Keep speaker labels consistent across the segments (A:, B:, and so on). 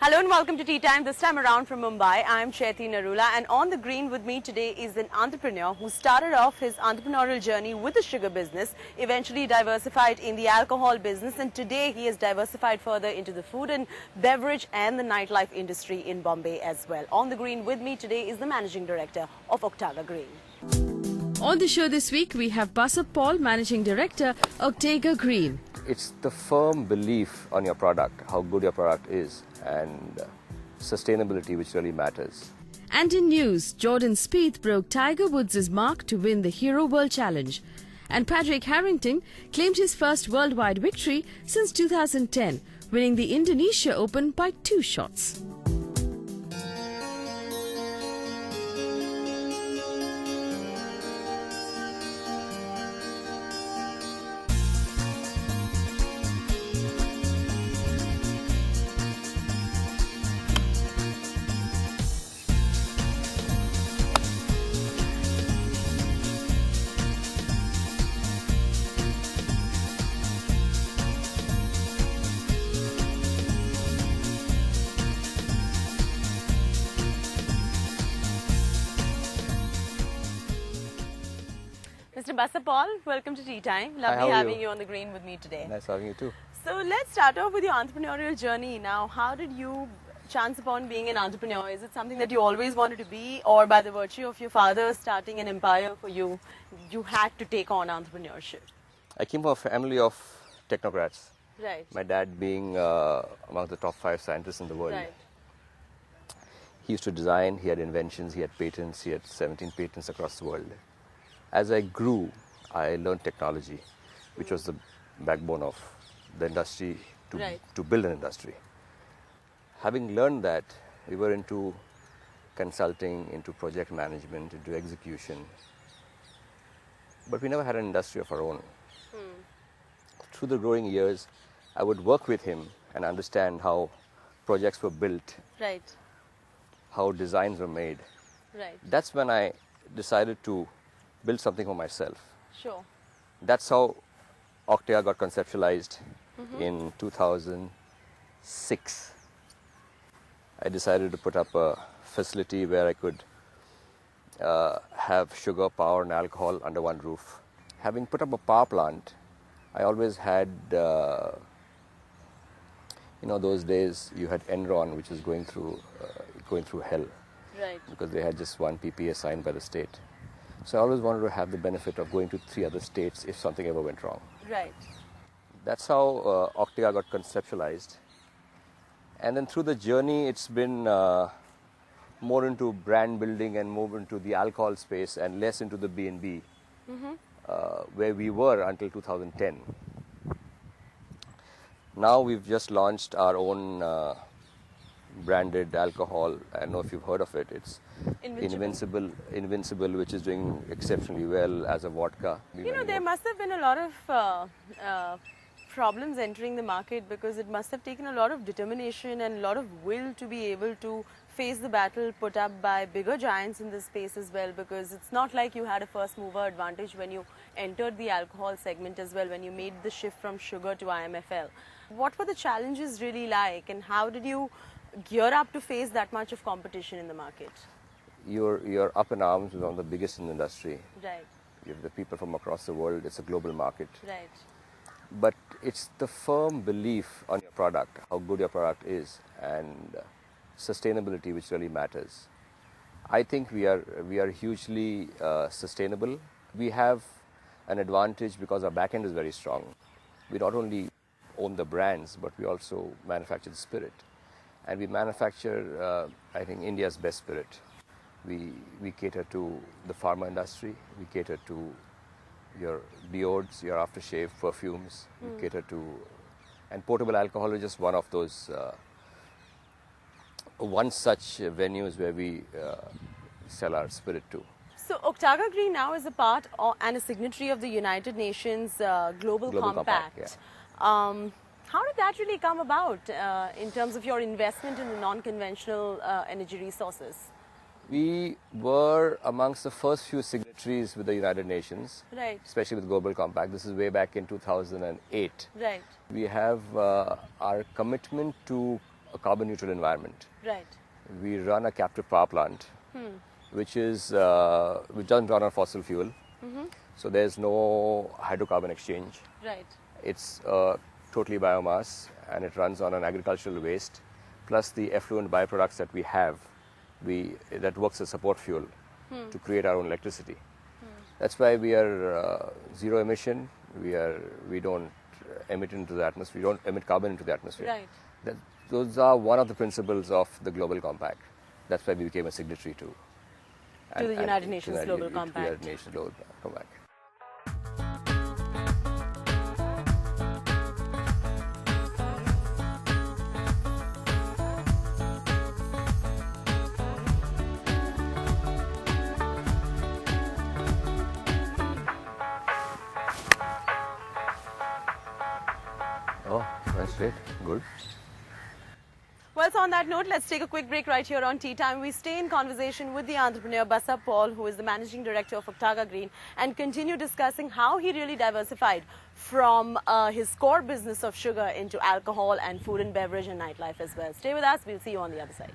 A: Hello and welcome to Tea Time. This time around from Mumbai, I'm Chaiti Narula, and on the green with me today is an entrepreneur who started off his entrepreneurial journey with the sugar business, eventually diversified in the alcohol business, and today he has diversified further into the food and beverage and the nightlife industry in Bombay as well. On the green with me today is the managing director of Octaga Green.
B: On the show this week, we have Basab, managing director, Octaga Green.
C: It's the firm belief on your product, how good your product is, and sustainability which really matters.
B: And in news, Jordan Spieth broke Tiger Woods' mark to win the Hero World Challenge. And Patrick Harrington claimed his first worldwide victory since 2010, winning the Indonesia Open by 2 shots.
A: Mr. Basab, welcome to Tea Time. Lovely having you on the green with me today.
C: Nice having you too.
A: So let's start off with your entrepreneurial journey. Now, how did you chance upon being an entrepreneur? Is it something that you always wanted to be, or by the virtue of your father starting an empire for you, you had to take on entrepreneurship?
C: I came from a family of technocrats.
A: Right.
C: My dad being among the top 5 scientists in the world.
A: Right.
C: He used to design, he had inventions, he had patents, he had 17 patents across the world. As I grew, I learned technology, which was the backbone of the industry to build an industry. Having learned that, we were into consulting, into project management, into execution. But we never had an industry of our own. Through the growing years, I would work with him and understand how projects were built,
A: Right.
C: how designs were made.
A: Right.
C: That's when I decided to build something for myself.
A: Sure.
C: That's how Octaga got conceptualized in 2006. I decided to put up a facility where I could have sugar, power and alcohol under one roof. Having put up a power plant, I always had, those days you had Enron, which is going through hell.
A: Right.
C: Because they had just one PPA signed by the state. So I always wanted to have the benefit of going to 3 other states if something ever went wrong.
A: Right.
C: That's how Octaga got conceptualized. And then through the journey, it's been more into brand building and more into the alcohol space and less into the B&B, where we were until 2010. Now we've just launched our own branded alcohol. I don't know if you've heard of it. It's Invincible, which is doing exceptionally well as a vodka.
A: There must have been a lot of problems entering the market, because it must have taken a lot of determination and a lot of will to be able to face the battle put up by bigger giants in this space as well, because it's not like you had a first mover advantage when you entered the alcohol segment as well, when you made the shift from sugar to IMFL. What were the challenges really like, and how did you gear up to face that much of competition in the market?
C: You're up in arms with one of the biggest in the industry.
A: Right.
C: You have the people from across the world. It's a global market.
A: Right.
C: But it's the firm belief on your product, how good your product is, and sustainability which really matters. I think we are hugely sustainable. We have an advantage because our back end is very strong. We not only own the brands, but we also manufacture the spirit. And we manufacture, I think, India's best spirit. We cater to the pharma industry. We cater to your deodorants, your aftershave, perfumes. We cater to, and portable alcohol is just one of those, one such venues where we sell our spirit to.
A: So Octaga Green now is a part and a signatory of the United Nations Global Compact.
C: Yeah.
A: How did that really come about in terms of your investment in the non-conventional energy resources?
C: We were amongst the first few signatories with the United Nations,
A: right,
C: especially with Global Compact. This is way back in 2008.
A: Right.
C: We have our commitment to a carbon neutral environment.
A: Right.
C: We run a captive power plant, which doesn't run on fossil fuel. So there's no hydrocarbon exchange.
A: Right.
C: It's totally biomass, and it runs on an agricultural waste, plus the effluent byproducts that we have. That works as support fuel to create our own electricity. That's why we are zero emission. We don't emit into the atmosphere. We don't emit carbon into the atmosphere.
A: Right.
C: Those are one of the principles of the Global Compact. That's why we became a signatory to
A: the United Nations Global Compact.
C: United Nations Global Compact. Oh, that's great. Good.
A: Well, so on that note, let's take a quick break right here on Tea Time. We stay in conversation with the entrepreneur Basab Paul, who is the managing director of Octaga Green, and continue discussing how he really diversified from his core business of sugar into alcohol and food and beverage and nightlife as well. Stay with us. We'll see you on the other side.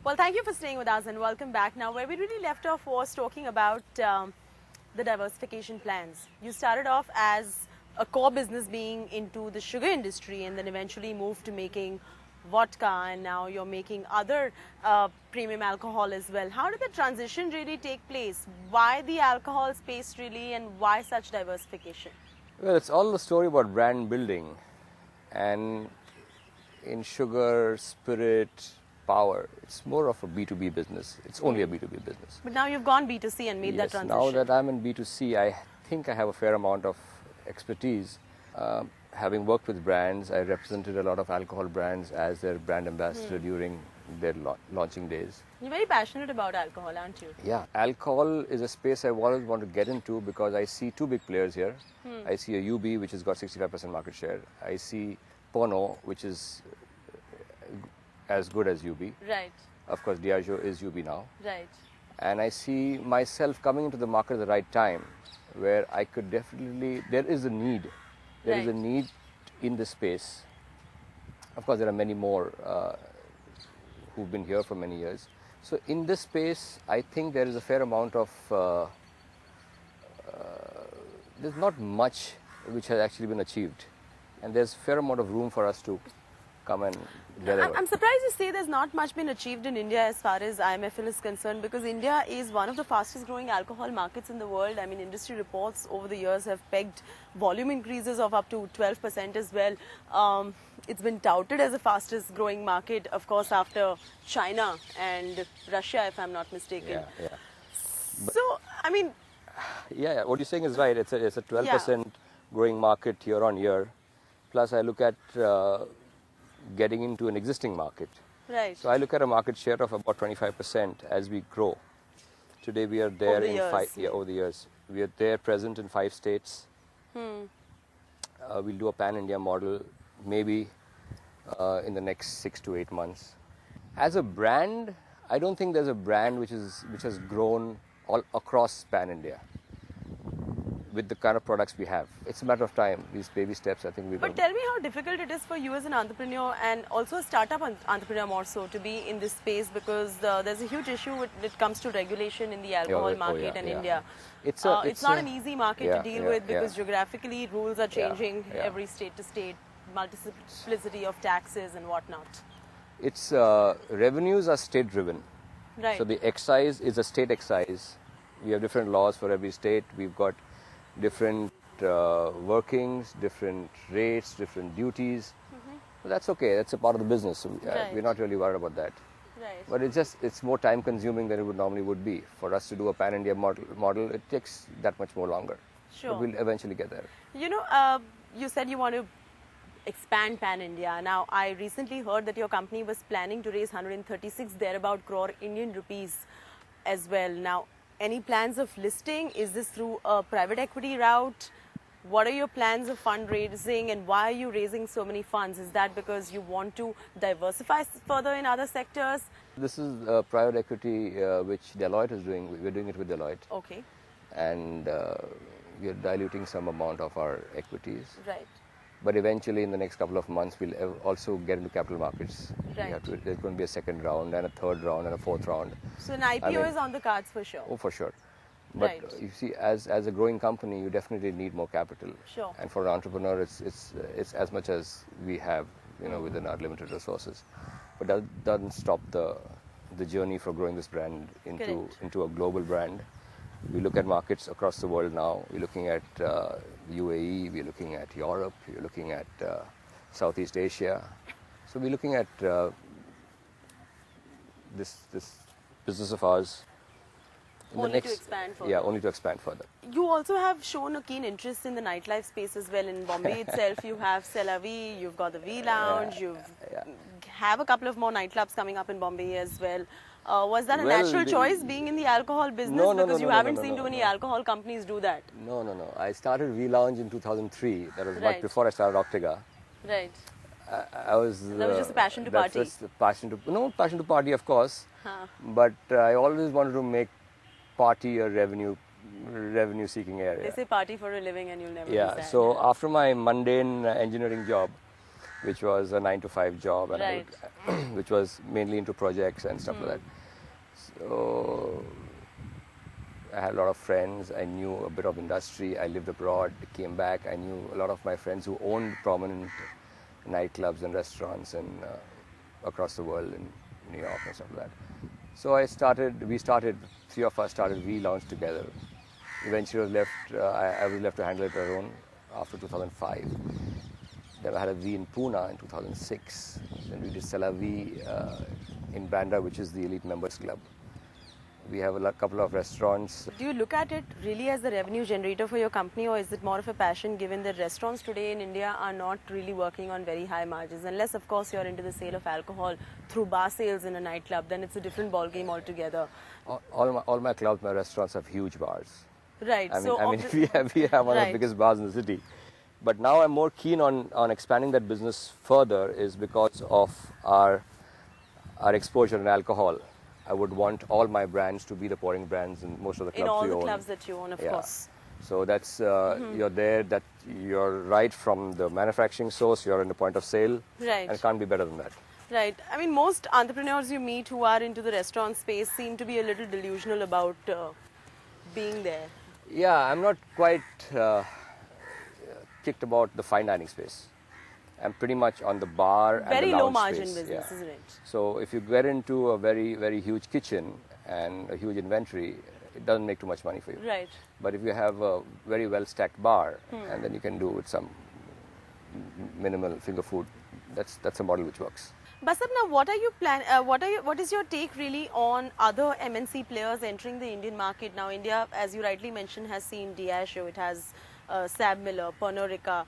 A: Well, thank you for staying with us and welcome back. Now, where we really left off was talking about the diversification plans. You started off as a core business being into the sugar industry and then eventually moved to making vodka, and now you're making other premium alcohol as well. How did the transition really take place? Why the alcohol space really, and why such diversification?
C: Well, it's all the story about brand building, and in sugar, spirit, power, it's more of a B2B business. It's only a B2B business.
A: But now you've gone B2C and made that transition.
C: Now that I'm in B2C, I think I have a fair amount of expertise. Having worked with brands, I represented a lot of alcohol brands as their brand ambassador during their launching days.
A: You're very passionate about alcohol, aren't you?
C: Yeah, alcohol is a space I always want to get into because I see two big players here. I see a UB, which has got 65% market share. I see Pono, which is as good as UB.
A: Right.
C: Of course, Diageo is UB now.
A: Right.
C: And I see myself coming into the market at the right time, where I could definitely, there is a need. There is a need in this space. Of course, there are many more who've been here for many years. So in this space, I think there is a fair amount of, there's not much which has actually been achieved. And there's a fair amount of room for us to come and deliver.
A: I'm surprised to say there's not much been achieved in India as far as IMFL is concerned, because India is one of the fastest growing alcohol markets in the world. I mean, industry reports over the years have pegged volume increases of up to 12% as well. It's been touted as the fastest growing market, of course, after China and Russia, if I'm not mistaken.
C: Yeah.
A: So, I mean...
C: Yeah, what you're saying is right. It's a 12% growing market year on year. Plus, I look at getting into an existing market.
A: Right.
C: So I look at a market share of about 25% as we grow. Today we are there over the years. We are there present in 5 states. We'll do a pan-India model maybe in the next 6 to 8 months. As a brand, I don't think there's a brand which has grown all across pan-India with the kind of products we have. It's a matter of time, these baby steps, I think we
A: But tell me how difficult it is for you as an entrepreneur and also a startup entrepreneur more so to be in this space, because there's a huge issue when it comes to regulation in the alcohol market in India. It's not an easy market to deal with because geographically rules are changing every state to state, multiplicity of taxes and whatnot.
C: Its revenues are state driven.
A: Right.
C: So the excise is a state excise. We have different laws for every state. We've got different workings, different rates, different duties. But that's okay. That's a part of the business. So we're not really worried about that.
A: Right.
C: But it's more time consuming than it would normally would be. For us to do a pan-India model, it takes that much more longer.
A: Sure.
C: But we'll eventually get there.
A: You know, you said you want to expand pan-India. Now, I recently heard that your company was planning to raise 136 thereabout crore Indian rupees as well. Now, any plans of listing? Is this through a private equity route? What are your plans of fundraising and why are you raising so many funds? Is that because you want to diversify further in other sectors?
C: This is private equity which Deloitte is doing. We're doing it with Deloitte.
A: Okay.
C: And we're diluting some amount of our equities.
A: Right.
C: But eventually, in the next couple of months, we'll also get into capital markets.
A: Right.
C: There's going to be a second round and a third round and a fourth round.
A: So an IPO is on the cards for sure.
C: Oh, for sure. But
A: Right.
C: you see, as a growing company, you definitely need more capital.
A: Sure.
C: And for an entrepreneur, it's as much as we have, within our limited resources. But that doesn't stop the journey for growing this brand into a global brand. We look at markets across the world now. We're looking at UAE. We're looking at Europe. We're looking at Southeast Asia. So we're looking at this business of ours.
A: Only to expand further.
C: Yeah, only to expand further.
A: You also have shown a keen interest in the nightlife space as well. In Bombay itself, you have C'est La Vie, you've got the V Lounge, have a couple of more nightclubs coming up in Bombay as well. Was that a natural choice, being in the alcohol business?
C: No,
A: because you haven't seen
C: no,
A: too many alcohol companies do that.
C: No. I started V Lounge in 2003. That was
A: Right.
C: much before I started Octaga.
A: Right.
C: I was.
A: That was just a passion to party.
C: Just a passion to party, of course. But I always wanted to make party a revenue-seeking area.
A: They say party for a living and you'll never be
C: Yeah.
A: sad.
C: So after my mundane engineering job, which was a 9-to-5 job, and
A: Right.
C: which was mainly into projects and stuff like that. So I had a lot of friends. I knew a bit of industry. I lived abroad, came back. I knew a lot of my friends who owned prominent nightclubs and restaurants and across the world in New York and stuff like that. So three of us started V Lounge together. Eventually I was left to handle it alone after 2005. Then I had a V in Pune in 2006. Then we did C'est La Vie in Bandra, which is the elite members club. We have a couple of restaurants.
A: Do you look at it really as the revenue generator for your company, or is it more of a passion, given that restaurants today in India are not really working on very high margins? Unless, of course, you're into the sale of alcohol through bar sales in a nightclub, then it's a different ballgame altogether.
C: All my clubs, my restaurants have huge bars.
A: Right.
C: I mean, we have one of the biggest bars in the city. But now I'm more keen on expanding that business further, is because of our exposure in alcohol. I would want all my brands to be the pouring brands in most of the clubs
A: in all
C: we
A: the
C: own.
A: clubs that you own, of course.
C: So that's you're there. That you're right from the manufacturing source. You're in the point of sale.
A: Right.
C: And it can't be better than that.
A: Right. I mean, most entrepreneurs you meet who are into the restaurant space seem to be a little delusional about being there.
C: Yeah, I'm not quite kicked about the fine dining space. I'm pretty much on the bar and the lounge
A: Very low margin
C: space.
A: business, isn't it?
C: So if you get into a very, very huge kitchen and a huge inventory, it doesn't make too much money for you.
A: Right.
C: But if you have a very well stacked bar, and then you can do with some minimal finger food, that's a model which works.
A: Basab, now what are you what is your take really on other MNC players entering the Indian market? Now India, as you rightly mentioned, has seen Diageo, it has Sab Miller, Pernod Ricard.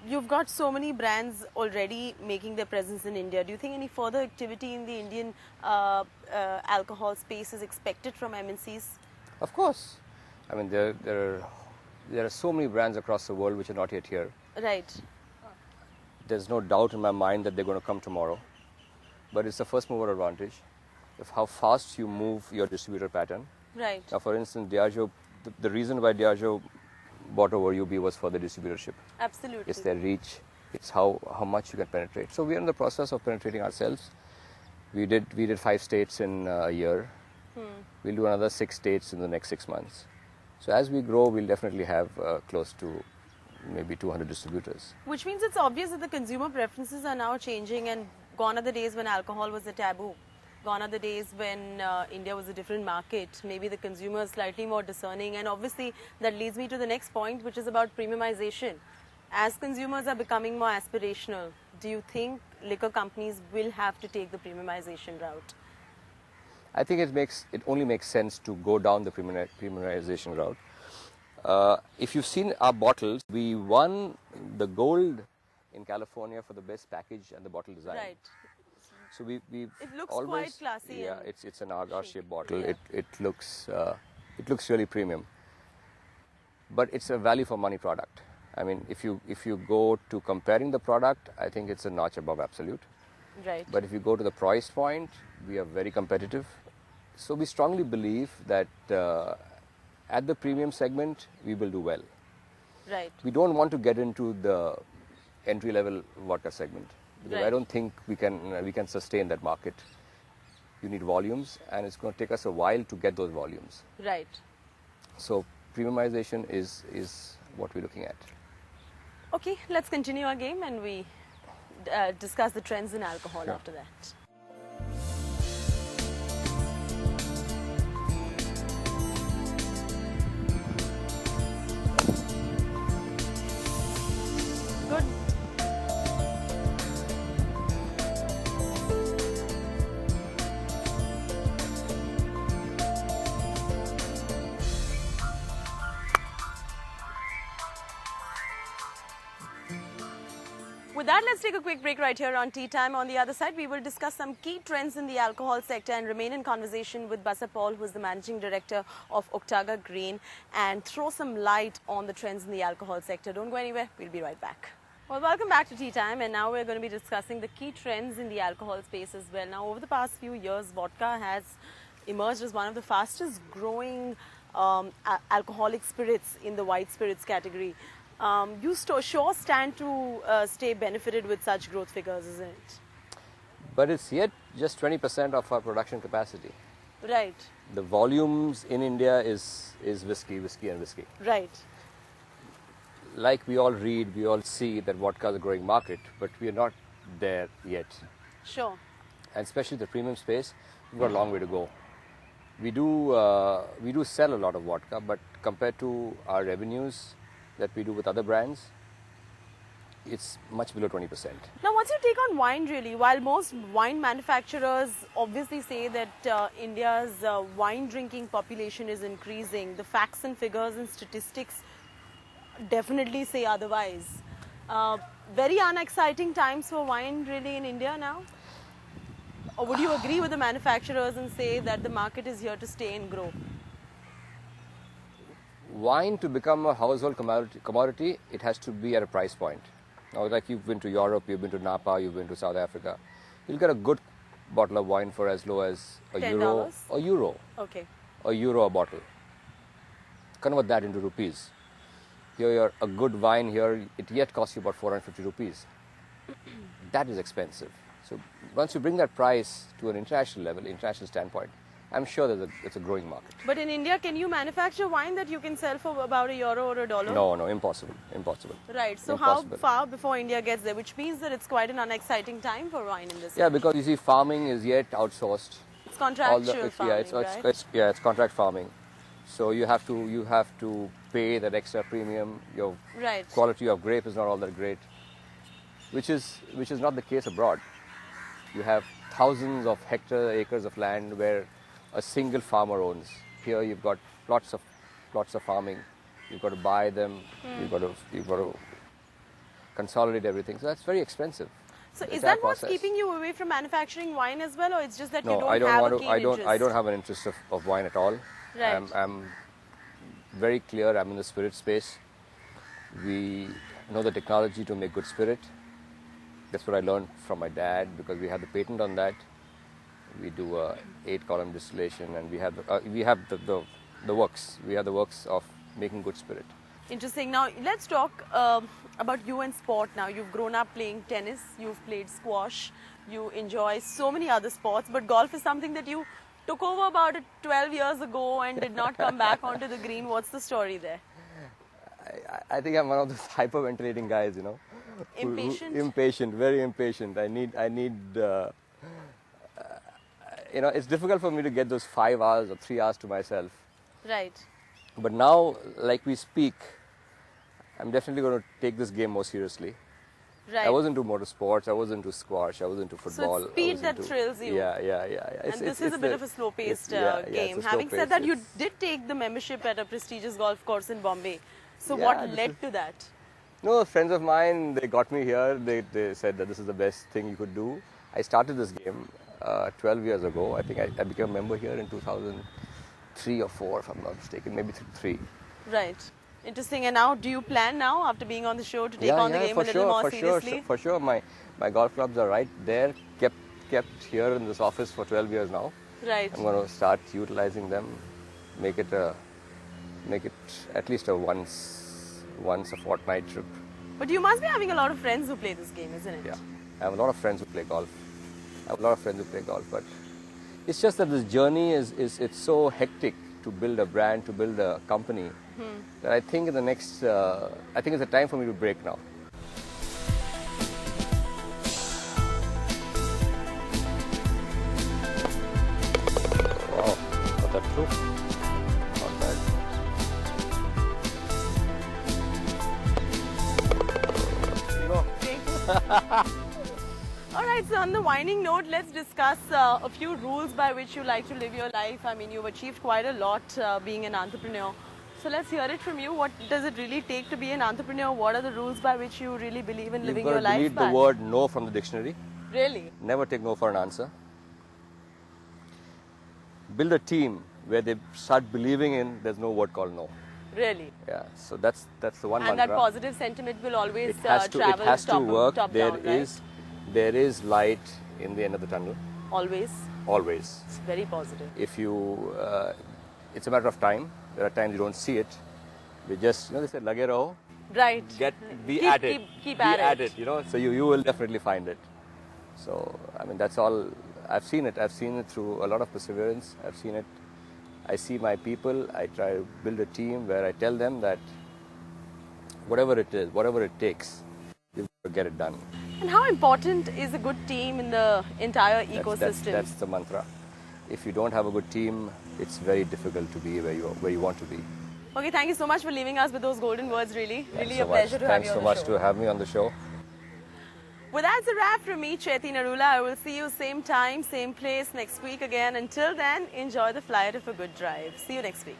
A: You've got so many brands already making their presence in India. Do you think any further activity in the Indian alcohol space is expected from MNCs?
C: Of course. I mean, there are so many brands across the world which are not yet here.
A: Right.
C: There's no doubt in my mind that they're going to come tomorrow. But it's the first mover advantage of how fast you move your distributor pattern.
A: Right.
C: Now, for instance, Diageo, the reason why Diageo bought over UB was for the distributorship.
A: Absolutely.
C: It's their reach. It's how much you can penetrate. So we are in the process of penetrating ourselves. We did 5 states in a year. We'll do another 6 states in the next 6 months. So as we grow, we'll definitely have close to maybe 200 distributors.
A: Which means it's obvious that the consumer preferences are now changing, and gone are the days when alcohol was a taboo. Gone are the days when India was a different market. Maybe the consumer is slightly more discerning, and obviously that leads me to the next point, which is about premiumization. As consumers are becoming more aspirational, do you think liquor companies will have to take the premiumization route?
C: I think it only makes sense to go down the premiumization route. If you've seen our bottles, we won the gold in California for the best package and the bottle design.
A: Right.
C: So we
A: It looks
C: always,
A: quite classy.
C: Yeah,
A: and
C: it's an hourglass-shaped bottle.
A: Yeah.
C: It looks really premium. But it's a value for money product. I mean, if you go to comparing the product, I think it's a notch above Absolute.
A: Right.
C: But if you go to the price point, we are very competitive. So we strongly believe that at the premium segment, we will do well.
A: Right.
C: We don't want to get into the entry-level vodka segment. Because I don't think we can sustain that market. You need volumes, and it's going to take us a while to get those volumes.
A: Right.
C: So premiumization is what we're looking at.
A: Okay, let's continue our game and we discuss the trends in alcohol after that. Good. With that, let's take a quick break right here on Tea Time. On the other side, we will discuss some key trends in the alcohol sector and remain in conversation with Basab, who is the Managing Director of Octaga Grain, and throw some light on the trends in the alcohol sector. Don't go anywhere. We'll be right back. Well, welcome back to Tea Time, and now we're going to be discussing the key trends in the alcohol space as well. Now, over the past few years, vodka has emerged as one of the fastest growing alcoholic spirits in the white spirits category. You sure stand to stay benefited with such growth figures, isn't it?
C: But it's yet just 20% of our production capacity.
A: Right.
C: The volumes in India is whiskey.
A: Right.
C: Like we all read, we all see that vodka is a growing market, but we are not there yet.
A: Sure.
C: And especially the premium space, we've got a long way to go. We do sell a lot of vodka, but compared to our revenues that we do with other brands, it's much below 20%.
A: Now, what's your take on wine really? While most wine manufacturers obviously say that India's wine drinking population is increasing, the facts and figures and statistics definitely say otherwise. Very unexciting times for wine really in India now? Or would you agree with the manufacturers and say that the market is here to stay and grow?
C: Wine, to become a household commodity, it has to be at a price point. Now, like you've been to Europe, you've been to Napa, you've been to South Africa, you'll get a good bottle of wine for as low as
A: $10?
C: euro.
A: Okay.
C: €1 a bottle. Convert that into rupees. Here, a good wine here, it yet costs you about 450 rupees. That is expensive. So once you bring that price to an international level, international standpoint, I'm sure that it's a growing market.
A: But in India, can you manufacture wine that you can sell for about €1 or $1?
C: No, impossible.
A: Right. So
C: impossible.
A: How far before India gets there? Which means that it's quite an unexciting time for wine in this.
C: Yeah, because you see, farming is yet outsourced.
A: It's contractual farming, right?
C: It's contract farming. So you have to pay that extra premium. Your quality of grape is not all that great, which is not the case abroad. You have thousands of acres of land where a single farmer owns. Here you've got lots of farming. You've got to buy them. You've got to consolidate everything. So that's very expensive.
A: So is that what's keeping you away from manufacturing wine as well, or it's just that you don't have a keen interest?
C: I don't have an interest of wine at all.
A: Right.
C: I'm very clear. I'm in the spirit space. We know the technology to make good spirit. That's what I learned from my dad, because we have the patent on that. We do 8-column distillation, and we have the works. We have the works of making good spirit.
A: Interesting. Now let's talk about you and sport. Now you've grown up playing tennis, you've played squash, you enjoy so many other sports, but golf is something that you took over about 12 years ago and did not come back onto the green. What's the story there?
C: I think I'm one of those hyperventilating guys, you know.
A: Impatient?
C: Impatient, very impatient. I need it's difficult for me to get those 5 hours or 3 hours to myself.
A: Right.
C: But now, like we speak, I'm definitely going to take this game more seriously.
A: Right.
C: I was into motorsports, I was into squash, I was into football.
A: So it's speed that thrills you.
C: Yeah.
A: And this is a bit of a slow-paced game. Having said that, you did take the membership at a prestigious golf course in Bombay. So what led to that?
C: No, friends of mine, they got me here. They said that this is the best thing you could do. I started this game 12 years ago. I think I became a member here in 2003 or 4, if I'm not mistaken, maybe 3.
A: Right. Interesting. And now, do you plan now, after being on the show, to take on the game a little more seriously?
C: For sure. My golf clubs are right there, kept here in this office for 12 years now.
A: Right.
C: I'm going to start utilizing them, make it at least a once a fortnight trip.
A: But you must be having a lot of friends who play this game, isn't it?
C: Yeah, I have a lot of friends who play golf. But it's just that this journey it's so hectic to build a brand, to build a company, that I think in the next, I think it's a time for me to break now. Wow, got that through. Not bad. There you go.
A: Alright, so on the winding note, let's discuss a few rules by which you like to live your life. I mean, you've achieved quite a lot being an entrepreneur. So let's hear it from you. What does it really take to be an entrepreneur? What are the rules by which you really believe in living your life?
C: You've got to delete the word no from the dictionary.
A: Really?
C: Never take no for an answer. Build a team where they start believing in there's no word called no.
A: Really?
C: Yeah, so that's the one
A: and
C: mantra.
A: that positive sentiment will always
C: It has to work.
A: top down, right?
C: There is light in the end of the tunnel.
A: Always?
C: Always.
A: It's very positive.
C: If you, it's a matter of time. There are times you don't see it. We just, they say, lage raho.
A: Right.
C: Be at it.
A: Keep
C: be
A: at it.
C: So you will definitely find it. So, I mean, that's all. I've seen it. I've seen it through a lot of perseverance. I've seen it. I see my people. I try to build a team where I tell them that whatever it is, whatever it takes, you've got to get it done.
A: And how important is a good team in the entire ecosystem?
C: That's the mantra. If you don't have a good team, it's very difficult to be where you want to be.
A: Okay, thank you so much for leaving us with those golden words, really.
C: Thanks
A: really
C: so
A: a pleasure
C: much.
A: to have
C: Thanks
A: you
C: so
A: on
C: much
A: the show.
C: to have me on the show.
A: Well, that's a wrap from me, Chaiti Narula. I will see you same time, same place next week again. Until then, enjoy the flight of a good drive. See you next week.